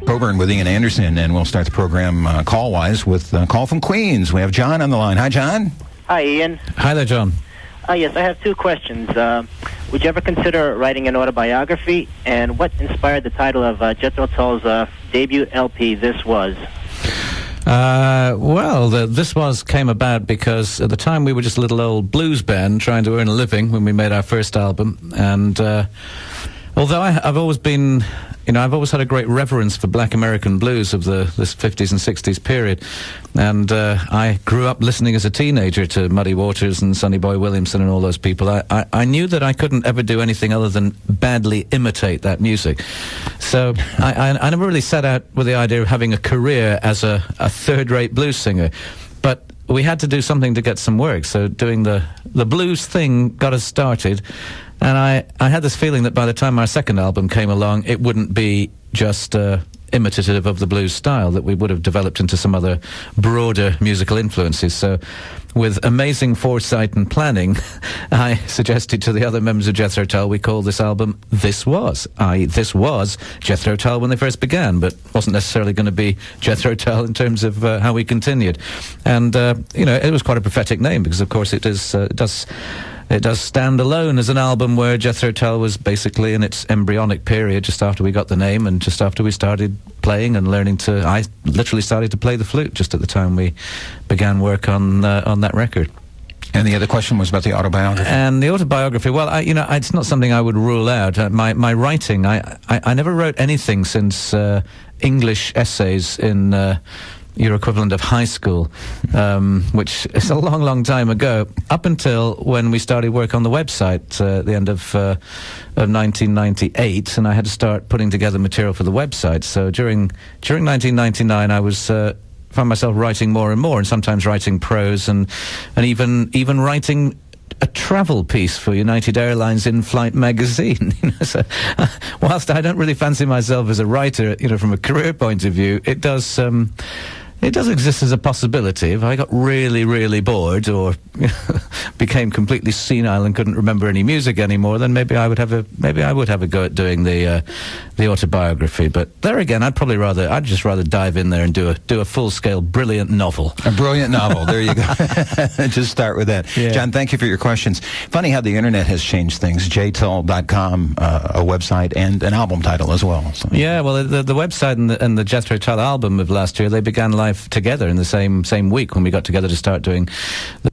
Coburn with Ian Anderson, and we'll start the program call-wise with a call from Queens. We have John on the line. Hi, John. Hi, Ian. Hi there, John. Yes, I have two questions. Would you ever consider writing an autobiography? And what inspired the title of Jethro Tull's debut LP, This Was? This Was came about because at the time we were just a little old blues band trying to earn a living when we made our first album. And although I've always been, I've always had a great reverence for black American blues of this 50s and 60s period. And I grew up listening as a teenager to Muddy Waters and Sonny Boy Williamson and all those people. I knew that I couldn't ever do anything other than badly imitate that music. So I never really set out with the idea of having a career as a third-rate blues singer. But we had to do something to get some work. So doing the blues thing got us started. And I had this feeling that by the time our second album came along, it wouldn't be just imitative of the blues style, that we would have developed into some other broader musical influences. So with amazing foresight and planning, I suggested to the other members of Jethro Tull we call this album This Was. This was Jethro Tull when they first began, but wasn't necessarily going to be Jethro Tull in terms of how we continued. And, it was quite a prophetic name because, of course, it does stand alone as an album where Jethro Tull was basically in its embryonic period just after we got the name and just after we started playing and learning I literally started to play the flute just at the time we began work on that record. And the other question was about the autobiography. And the autobiography, well, it's not something I would rule out. My writing, I never wrote anything since English essays in your equivalent of high school, which is a long, long time ago, up until when we started work on the website at the end of 1998, and I had to start putting together material for the website. So during 1999, I was found myself writing more and more, and sometimes writing prose and even writing a travel piece for United Airlines in-flight magazine. So, whilst I don't really fancy myself as a writer, from a career point of view, it does exist as a possibility. If I got really, really bored or became completely senile and couldn't remember any music anymore, then maybe I would have a go at doing the autobiography. But there again, I'd just rather dive in there and do a full-scale brilliant novel. A brilliant novel. There you go. Just start with that. Yeah. John, thank you for your questions. Funny how the internet has changed things. jtull.com, a website and an album title as well. So. Yeah, well, the website and the Jethro Tull album of last year, they began live together in the same week when we got together to start doing the